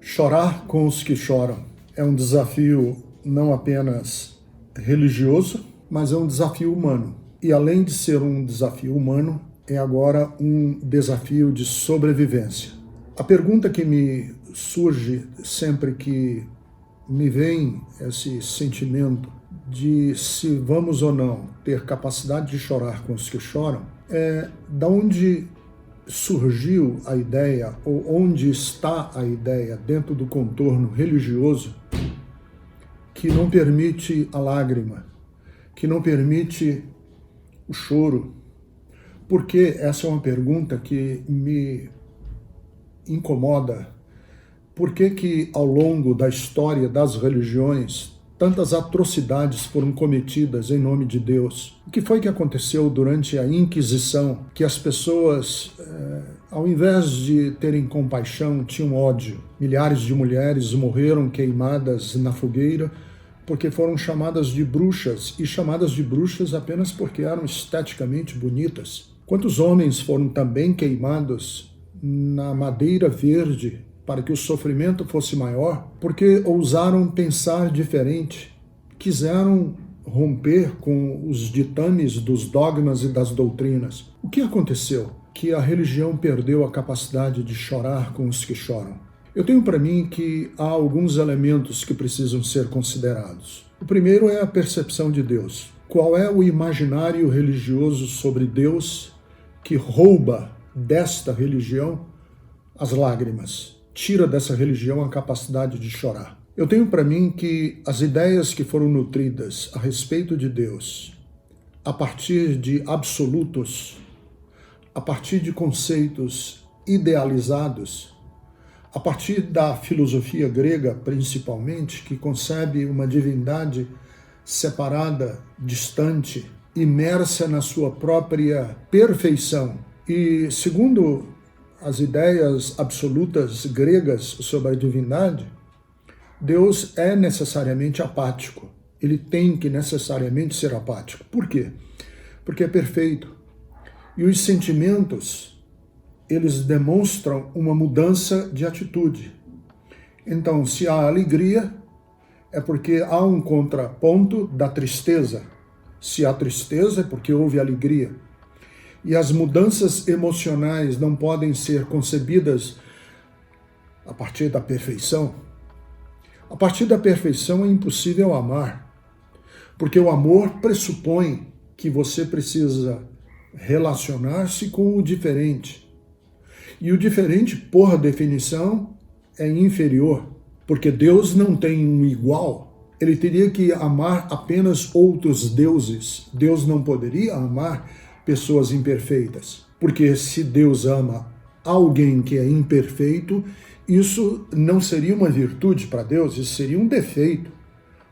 Chorar com os que choram é um desafio não apenas religioso, mas é um desafio humano. E além de ser um desafio humano, é agora um desafio de sobrevivência. A pergunta que me surge sempre que me vem esse sentimento de se vamos ou não ter capacidade de chorar com os que choram é de onde surgiu a ideia, ou onde está a ideia dentro do contorno religioso que não permite a lágrima, que não permite o choro. Porque essa é uma pergunta que me incomoda. Por que ao longo da história das religiões tantas atrocidades foram cometidas em nome de Deus? O que foi que aconteceu durante a Inquisição? Que as pessoas, ao invés de terem compaixão, tinham ódio. Milhares de mulheres morreram queimadas na fogueira porque foram chamadas de bruxas, e chamadas de bruxas apenas porque eram esteticamente bonitas. Quantos homens foram também queimados na madeira verde para que o sofrimento fosse maior, porque ousaram pensar diferente, quiseram romper com os ditames dos dogmas e das doutrinas. O que aconteceu? Que a religião perdeu a capacidade de chorar com os que choram. Eu tenho para mim que há alguns elementos que precisam ser considerados. O primeiro é a percepção de Deus. Qual é o imaginário religioso sobre Deus que rouba desta religião as lágrimas? Tira dessa religião a capacidade de chorar. Eu tenho para mim que as ideias que foram nutridas a respeito de Deus, a partir de absolutos, a partir de conceitos idealizados, a partir da filosofia grega, principalmente, que concebe uma divindade separada, distante, imersa na sua própria perfeição. E, segundo as ideias absolutas gregas sobre a divindade, Deus é necessariamente apático. Ele tem que necessariamente ser apático. Por quê? Porque é perfeito. E os sentimentos, eles demonstram uma mudança de atitude. Então, se há alegria, é porque há um contraponto da tristeza. Se há tristeza, é porque houve alegria. E as mudanças emocionais não podem ser concebidas a partir da perfeição. A partir da perfeição é impossível amar, porque o amor pressupõe que você precisa relacionar-se com o diferente. E o diferente, por definição, é inferior, porque Deus não tem um igual. Ele teria que amar apenas outros deuses. Deus não poderia amar pessoas imperfeitas, porque se Deus ama alguém que é imperfeito, isso não seria uma virtude para Deus, isso seria um defeito.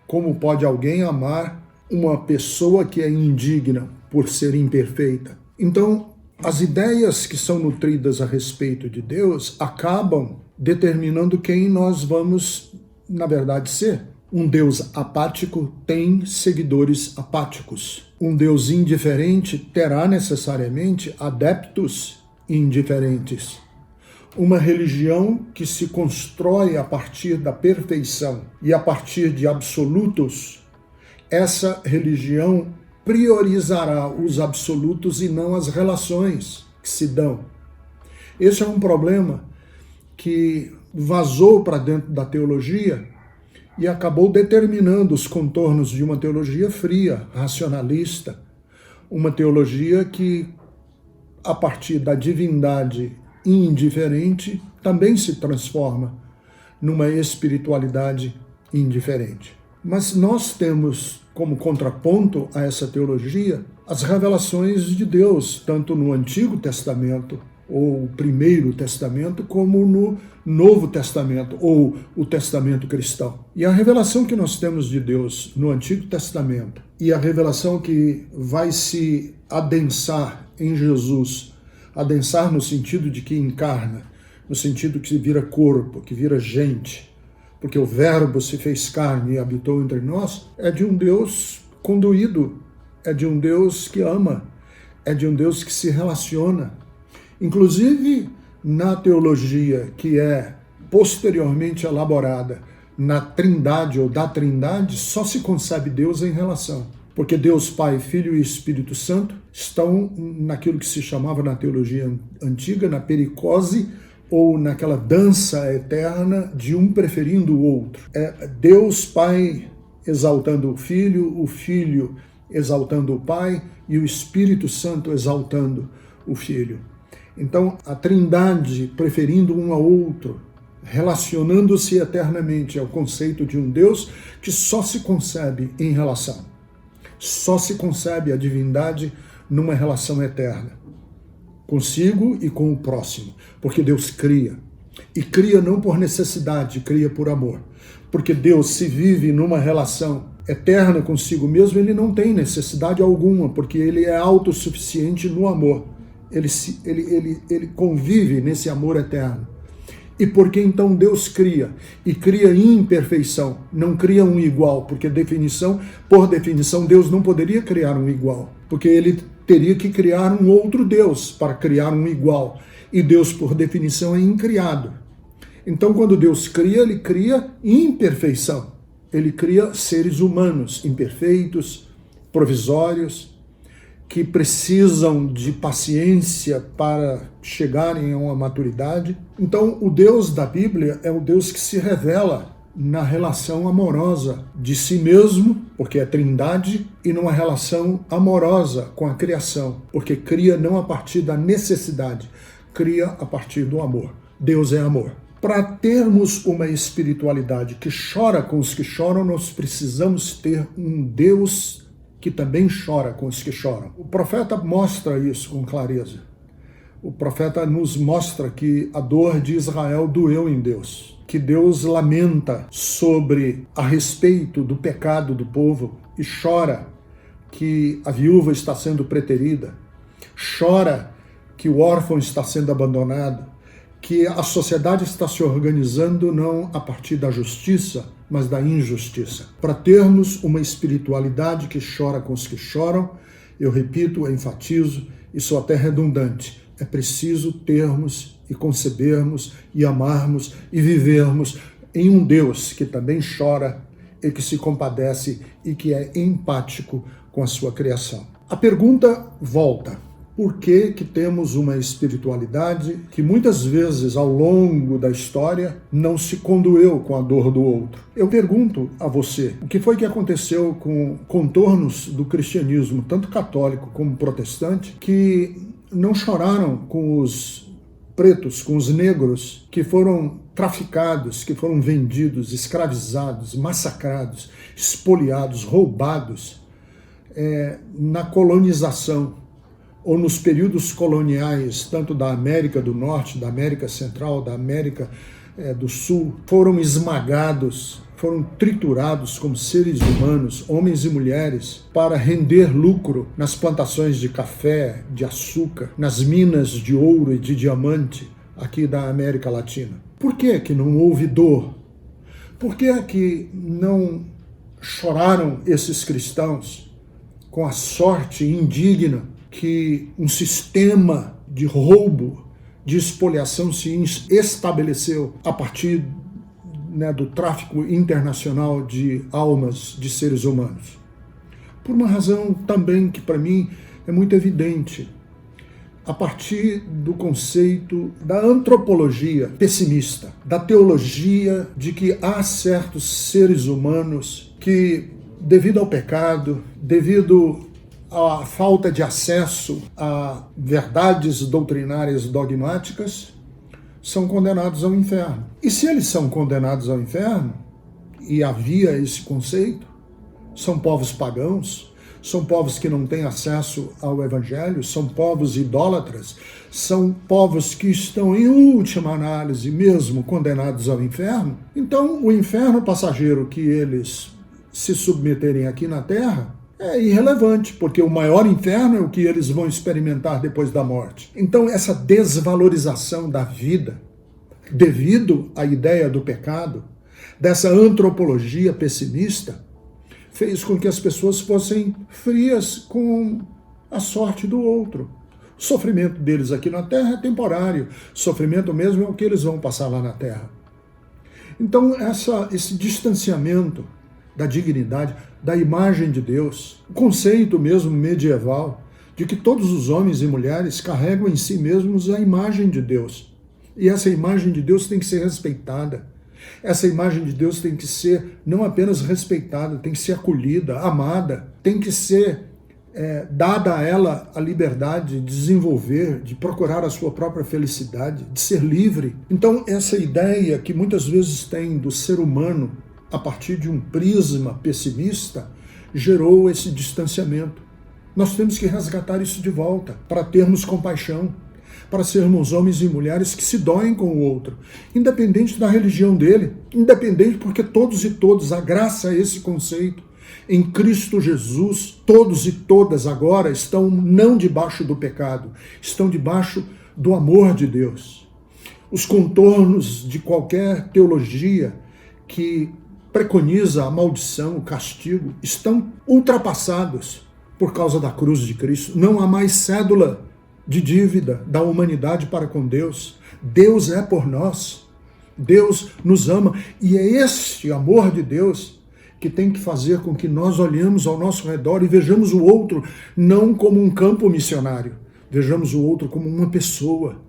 Como pode alguém amar uma pessoa que é indigna por ser imperfeita? Então, as ideias que são nutridas a respeito de Deus acabam determinando quem nós vamos, na verdade, ser. Um Deus apático tem seguidores apáticos. Um Deus indiferente terá necessariamente adeptos indiferentes. Uma religião que se constrói a partir da perfeição e a partir de absolutos, essa religião priorizará os absolutos e não as relações que se dão. Esse é um problema que vazou para dentro da teologia e acabou determinando os contornos de uma teologia fria, racionalista, uma teologia que, a partir da divindade indiferente, também se transforma numa espiritualidade indiferente. Mas nós temos como contraponto a essa teologia as revelações de Deus, tanto no Antigo Testamento, ou o Primeiro Testamento, como no Novo Testamento, ou o Testamento cristão. E a revelação que nós temos de Deus no Antigo Testamento e a revelação que vai se adensar em Jesus, adensar no sentido de que encarna, no sentido que vira corpo, que vira gente, porque o Verbo se fez carne e habitou entre nós, é de um Deus conduído, é de um Deus que ama, é de um Deus que se relaciona. Inclusive, na teologia que é posteriormente elaborada na Trindade ou da Trindade, só se concebe Deus em relação. Porque Deus, Pai, Filho e Espírito Santo estão naquilo que se chamava na teologia antiga, na pericose, ou naquela dança eterna de um preferindo o outro. É Deus, Pai, exaltando o Filho exaltando o Pai e o Espírito Santo exaltando o Filho. Então, a Trindade preferindo um ao outro, relacionando-se eternamente ao conceito de um Deus que só se concebe em relação. Só se concebe a divindade numa relação eterna, consigo e com o próximo, porque Deus cria. E cria não por necessidade, cria por amor. Porque Deus, se vive numa relação eterna consigo mesmo, ele não tem necessidade alguma, porque ele é autossuficiente no amor. Ele convive nesse amor eterno. E porque então Deus cria, e cria em imperfeição, não cria um igual, porque por definição, Deus não poderia criar um igual, porque ele teria que criar um outro Deus para criar um igual, e Deus, por definição, é incriado. Então, quando Deus cria, ele cria imperfeição, ele cria seres humanos imperfeitos, provisórios, que precisam de paciência para chegarem a uma maturidade. Então, o Deus da Bíblia é o Deus que se revela na relação amorosa de si mesmo, porque é Trindade, e numa relação amorosa com a criação, porque cria não a partir da necessidade, cria a partir do amor. Deus é amor. Para termos uma espiritualidade que chora com os que choram, nós precisamos ter um Deus que também chora com os que choram. O profeta mostra isso com clareza. O profeta nos mostra que a dor de Israel doeu em Deus, que Deus lamenta a respeito do pecado do povo e chora que a viúva está sendo preterida, chora que o órfão está sendo abandonado, que a sociedade está se organizando não a partir da justiça, mas da injustiça. Para termos uma espiritualidade que chora com os que choram, eu repito, enfatizo, e sou até redundante, é preciso termos e concebermos e amarmos e vivermos em um Deus que também chora e que se compadece e que é empático com a sua criação. A pergunta volta. Por que temos uma espiritualidade que muitas vezes ao longo da história não se condoeu com a dor do outro? Eu pergunto a você, o que foi que aconteceu com contornos do cristianismo, tanto católico como protestante, que não choraram com os pretos, com os negros que foram traficados, que foram vendidos, escravizados, massacrados, espoliados, roubados na colonização, ou nos períodos coloniais, tanto da América do Norte, da América Central, da América do Sul, foram esmagados, foram triturados como seres humanos, homens e mulheres, para render lucro nas plantações de café, de açúcar, nas minas de ouro e de diamante aqui da América Latina. Por que não houve dor? Por que não choraram esses cristãos com a sorte indigna que um sistema de roubo, de espoliação se estabeleceu a partir do tráfico internacional de almas de seres humanos? Por uma razão também que para mim é muito evidente, a partir do conceito da antropologia pessimista, da teologia de que há certos seres humanos que, devido ao pecado, devido a falta de acesso a verdades doutrinárias dogmáticas, são condenados ao inferno. E se eles são condenados ao inferno, e havia esse conceito, são povos pagãos, são povos que não têm acesso ao evangelho, são povos idólatras, são povos que estão, em última análise, mesmo condenados ao inferno. Então, o inferno passageiro que eles se submeterem aqui na Terra é irrelevante, porque o maior inferno é o que eles vão experimentar depois da morte. Então, essa desvalorização da vida, devido à ideia do pecado, dessa antropologia pessimista, fez com que as pessoas fossem frias com a sorte do outro. O sofrimento deles aqui na Terra é temporário. O sofrimento mesmo é o que eles vão passar lá na Terra. Então, esse distanciamento da dignidade, da imagem de Deus, o conceito mesmo medieval de que todos os homens e mulheres carregam em si mesmos a imagem de Deus. E essa imagem de Deus tem que ser respeitada. Essa imagem de Deus tem que ser não apenas respeitada, tem que ser acolhida, amada, tem que ser dada a ela a liberdade de desenvolver, de procurar a sua própria felicidade, de ser livre. Então, essa ideia que muitas vezes tem do ser humano a partir de um prisma pessimista, gerou esse distanciamento. Nós temos que resgatar isso de volta, para termos compaixão, para sermos homens e mulheres que se doem com o outro, independente da religião dele, independente porque todos e todas, a graça é esse conceito. Em Cristo Jesus, todos e todas agora estão não debaixo do pecado, estão debaixo do amor de Deus. Os contornos de qualquer teologia que preconiza a maldição, o castigo, estão ultrapassados por causa da cruz de Cristo. Não há mais cédula de dívida da humanidade para com Deus. Deus é por nós. Deus nos ama. E é este amor de Deus que tem que fazer com que nós olhemos ao nosso redor e vejamos o outro não como um campo missionário. Vejamos o outro como uma pessoa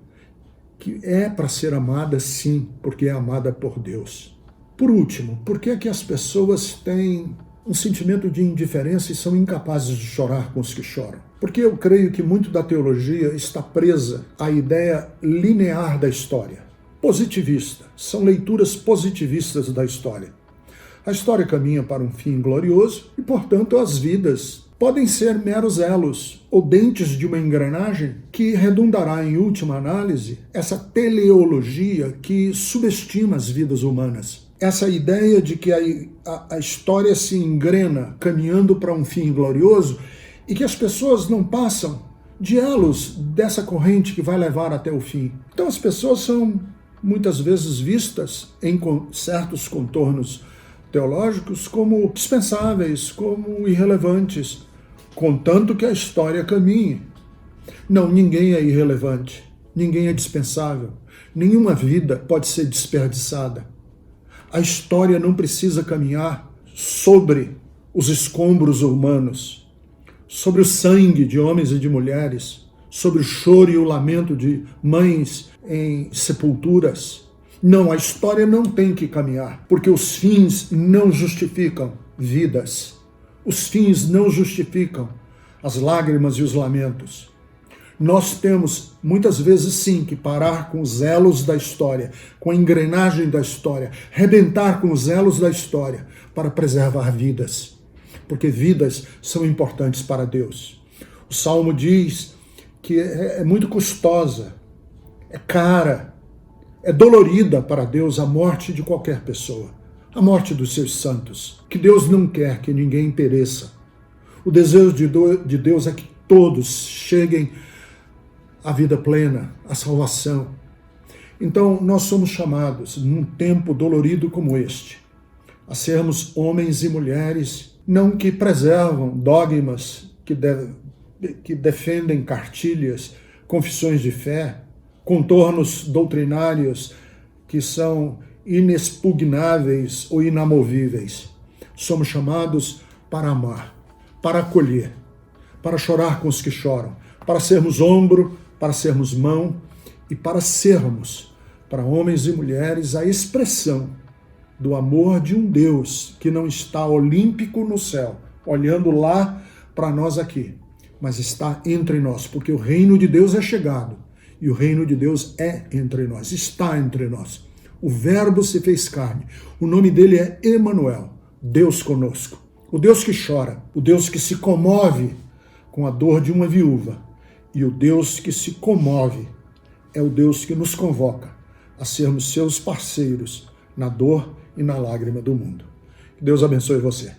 que é para ser amada, sim, porque é amada por Deus. Por último, por que é que as pessoas têm um sentimento de indiferença e são incapazes de chorar com os que choram? Porque eu creio que muito da teologia está presa à ideia linear da história, positivista. São leituras positivistas da história. A história caminha para um fim glorioso e, portanto, as vidas podem ser meros elos ou dentes de uma engrenagem que redundará, em última análise, essa teleologia que subestima as vidas humanas. Essa ideia de que a história se engrena caminhando para um fim glorioso e que as pessoas não passam de elos dessa corrente que vai levar até o fim. Então as pessoas são muitas vezes vistas em certos contornos teológicos como dispensáveis, como irrelevantes, contanto que a história caminhe. Não, ninguém é irrelevante, ninguém é dispensável, nenhuma vida pode ser desperdiçada. A história não precisa caminhar sobre os escombros humanos, sobre o sangue de homens e de mulheres, sobre o choro e o lamento de mães em sepulturas. Não, a história não tem que caminhar, porque os fins não justificam vidas. Os fins não justificam as lágrimas e os lamentos. Nós temos, muitas vezes sim, que parar com os elos da história, com a engrenagem da história, rebentar com os elos da história para preservar vidas, porque vidas são importantes para Deus. O Salmo diz que é muito custosa, é cara, é dolorida para Deus a morte de qualquer pessoa, a morte dos seus santos, que Deus não quer que ninguém pereça. O desejo de Deus é que todos cheguem à vida plena, à salvação. Então, nós somos chamados, num tempo dolorido como este, a sermos homens e mulheres, não que preservam dogmas, que defendem cartilhas, confissões de fé, contornos doutrinários que são inexpugnáveis ou inamovíveis. Somos chamados para amar, para acolher, para chorar com os que choram, para sermos ombro, para sermos mão e para sermos, para homens e mulheres, a expressão do amor de um Deus que não está olímpico no céu, olhando lá para nós aqui, mas está entre nós, porque o reino de Deus é chegado e o reino de Deus é entre nós, está entre nós. O Verbo se fez carne, o nome dele é Emanuel, Deus conosco. O Deus que chora, o Deus que se comove com a dor de uma viúva, e o Deus que se comove é o Deus que nos convoca a sermos seus parceiros na dor e na lágrima do mundo. Que Deus abençoe você.